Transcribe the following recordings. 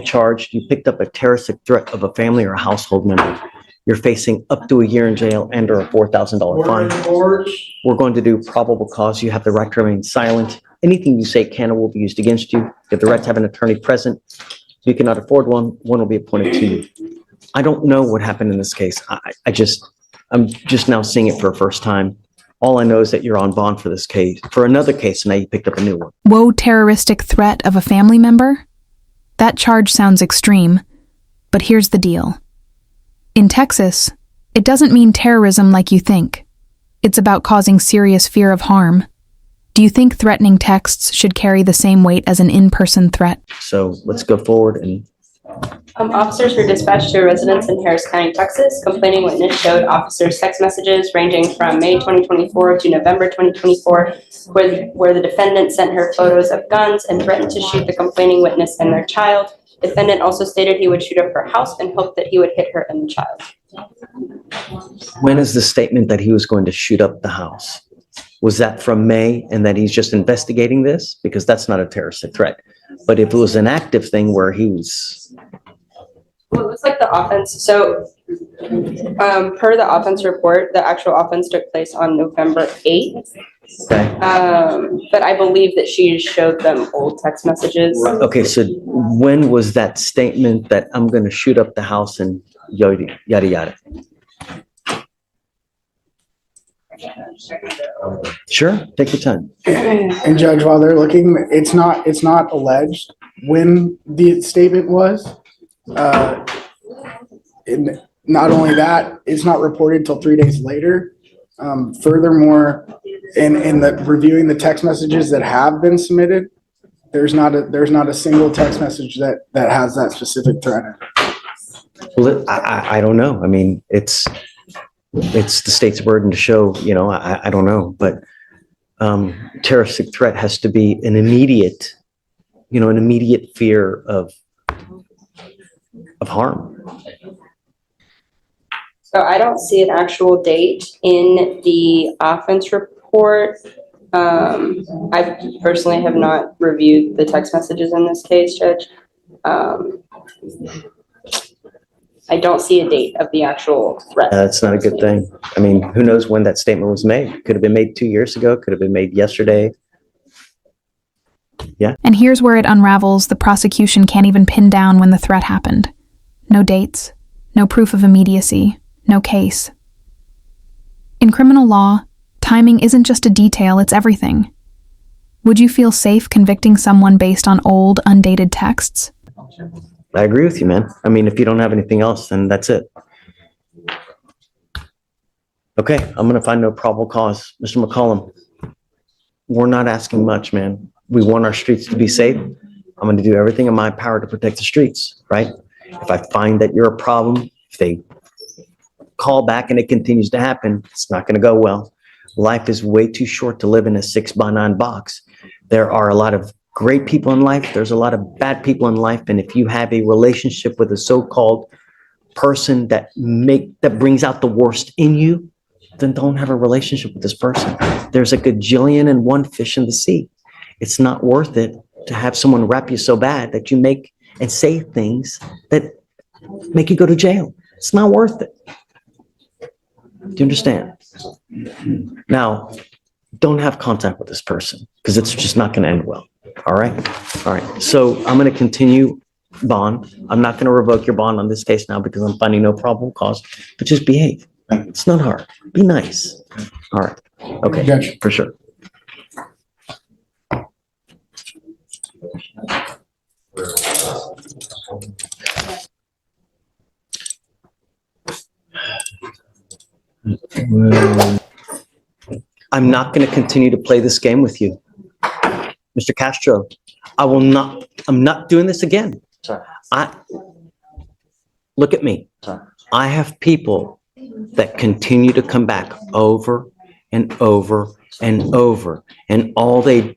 Charged, you picked up a terroristic threat of a family or a household member. You're facing up to a year in jail and or a $4,000 fine. We're going to do probable cause. You have the right to remain silent. Anything you say can or will be used against you. You have the right to have an attorney present. If you cannot afford one, one will be appointed to you. I don't know what happened in this case. I'm just now seeing it for the first time. All I know is that you're on bond for this case, for another case, and now you picked up a new one. Whoa, terroristic threat of a family member? That charge sounds extreme, but here's the deal. In Texas, it doesn't mean terrorism like you think. It's about causing serious fear of harm. Do you think threatening texts should carry the same weight as an in-person threat? So let's go forward and... Officers were dispatched to a residence in Harris County, Texas. Complaining witness showed officers text messages ranging from May 2024 to November 2024, where the defendant sent her photos of guns and threatened to shoot the complaining witness and their child. Defendant also stated he would shoot up her house and hoped that he would hit her and the child. When is the statement that he was going to shoot up the house? Was that from May and that he's just investigating this? Because that's not a terroristic threat. But if it was an active thing where he was... Well, it looks like the offense. So per the offense report, the actual offense took place on November 8th. Okay. But I believe that she showed them old text messages. Okay, so when was that statement that I'm going to shoot up the house and yada, yada, yada? Sure, take your time. And Judge, while they're looking, it's not alleged when the statement was. And not only that, it's not reported till 3 days later. Furthermore, in the reviewing the text messages that have been submitted, there's not a single text message that has that specific threat in it. Well, I don't know. I mean, it's the state's burden to show, I don't know, but terroristic threat has to be an immediate fear of harm. So I don't see an actual date in the offense report. I personally have not reviewed the text messages in this case, Judge. I don't see a date of the actual threat. That's not a good thing. I mean, who knows when that statement was made? Could have been made 2 years ago. Could have been made yesterday. Yeah. And here's where it unravels. The prosecution can't even pin down when the threat happened. No dates, no proof of immediacy, no case. In criminal law, timing isn't just a detail, it's everything. Would you feel safe convicting someone based on old, undated texts? I agree with you, man. I mean, if you don't have anything else, then that's it. Okay, I'm going to find no probable cause. Mr. McCollum, we're not asking much, man. We want our streets to be safe. I'm going to do everything in my power to protect the streets, right? If I find that you're a problem, if they call back and it continues to happen, it's not going to go well. Life is way too short to live in a 6x9 box. There are a lot of great people in life. There's a lot of bad people in life. And if you have a relationship with a so-called person that brings out the worst in you, then don't have a relationship with this person. There's a gajillion and one fish in the sea. It's not worth it to have someone rap you so bad that you make and say things that make you go to jail. It's not worth it. Do you understand? Now, don't have contact with this person because it's just not going to end well. All right. All right. So I'm going to continue bond. I'm not going to revoke your bond on this case now because I'm finding no probable cause, but just behave. It's not hard. Be nice. All right. Okay. Judge. For sure. I'm not going to continue to play this game with you. Mr. Castro, I'm not doing this again. Sorry. Look at me. Sorry. I have people that continue to come back over and over and over, and all they,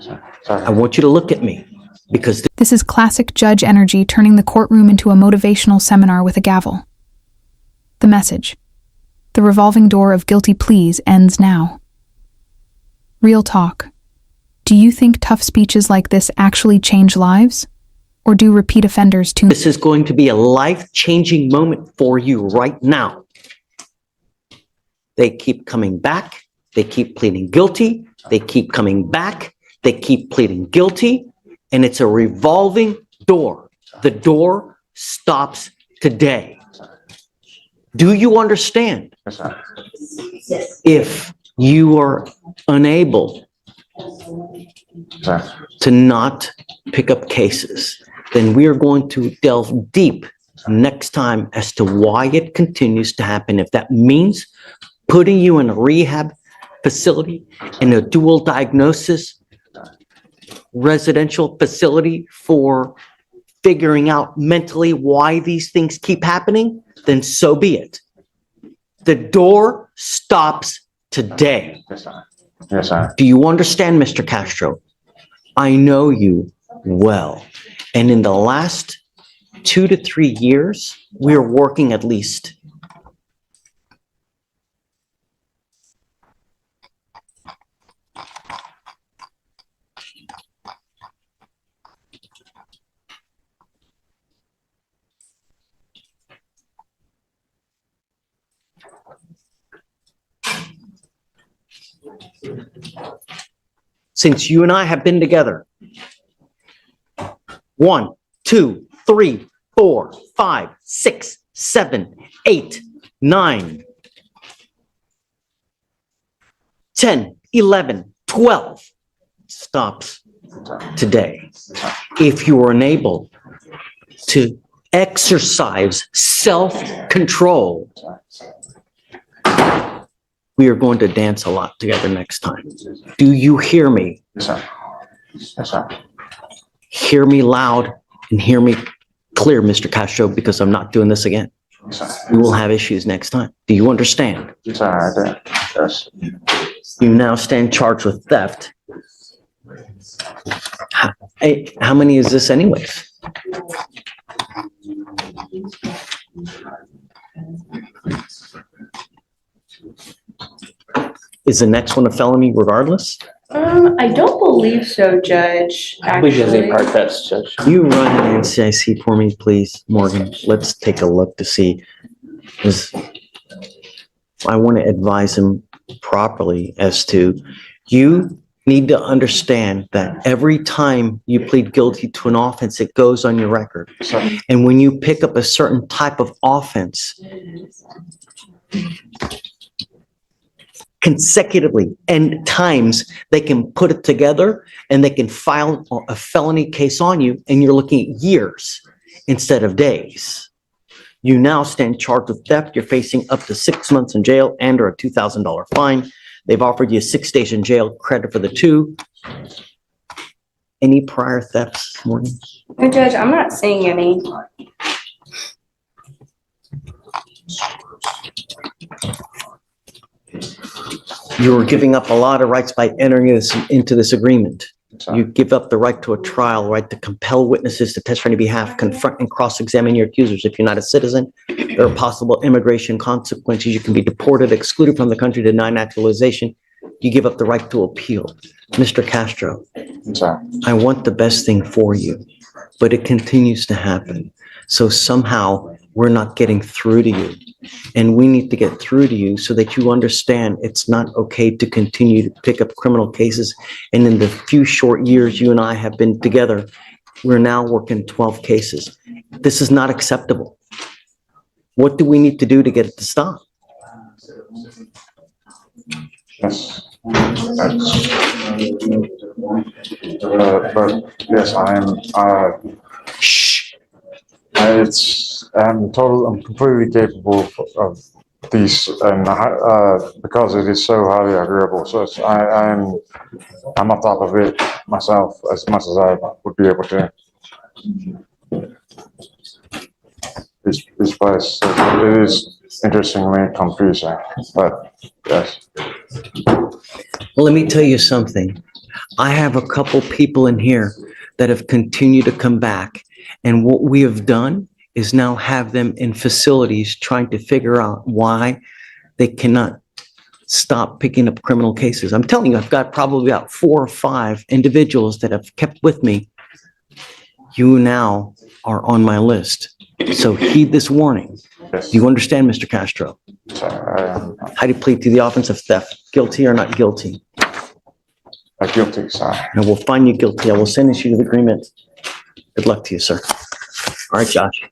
Sorry. I want you to look at me because This is classic judge energy, turning the courtroom into a motivational seminar with a gavel. The message: the revolving door of guilty pleas ends now. Real talk. Do you think tough speeches like this actually change lives? or do repeat offenders too? This is going to be a life-changing moment for you right now. They keep coming back. They keep pleading guilty. They keep coming back. They keep pleading guilty. And it's a revolving door. The door stops today. Do you understand? Yes, sir. If you are unable Sir. to not pick up cases, then we are going to delve deep next time as to why it continues to happen. If that means putting you in a rehab facility, in a dual diagnosis residential facility for figuring out mentally why these things keep happening, then so be it. The door stops today. Yes, sir. Yes, sir. Do you understand, Mr. Castro? I know you well. And in the last 2 to 3 years, we're working at least. Since you and I have been together. 1, 2, 3, 4, 5, 6, 7, 8, 9, 10, 11, 12 stops today. If you are unable to exercise self-control, we are going to dance a lot together next time. Do you hear me? Yes, sir. Yes, sir. Hear me loud and hear me clear, Mr. Castro, because I'm not doing this again. Yes, sir. We will have issues next time. Do you understand? Yes, sir. I do. Yes. You now stand charged with theft. Hey, how many is this anyways? Is the next one a felony regardless? I don't believe so, Judge, I believe there's actually. a part that's Judge. You run an NCIC for me, please, Morgan. Let's take a look to see. 'Cause I want to advise him properly as to, you need to understand that every time you plead guilty to an offense, it goes on your record. Yes, sir. And when you pick up a certain type of offense consecutively and times, they can put it together and they can file a felony case on you, and you're looking at years instead of days. You now stand charged with theft. You're facing up to 6 months in jail and or a $2,000 fine. They've offered you 6 days in jail credit for the 2. Any prior thefts, Morgan? No, Judge, I'm not seeing any. You're giving up a lot of rights by entering into this agreement. Yes, sir. You give up the right to a trial, right to compel witnesses to testify on your behalf, confront and cross-examine your accusers. If you're not a citizen, there are possible immigration consequences. You can be deported, excluded from the country, denied naturalization. You give up the right to appeal. Mr. Castro, Yes, sir. I want the best thing for you, but it continues to happen. So somehow we're not getting through to you. And we need to get through to you so that you understand it's not okay to continue to pick up criminal cases. And in the few short years you and I have been together, we're now working 12 cases. This is not acceptable. What do we need to do to get it to stop? Yes. But yes, Shh. I'm completely capable of these, and because it is so highly agreeable. So I'm on top of it myself as much as I would be able to. This place, it is interestingly confusing, but yes. Let me tell you something. I have a couple people in here that have continued to come back. And what we have done is now have them in facilities trying to figure out why they cannot stop picking up criminal cases. I'm telling you, I've got probably about 4 or 5 individuals that have kept with me. You now are on my list. So heed this warning. Yes, Do you understand, Mr. Castro? sir, How do you plead to the offense of theft? Guilty or not guilty? I'm guilty, sir. And we'll find you guilty. I will sentence you to the agreement. Good luck to you, sir. All right, Josh.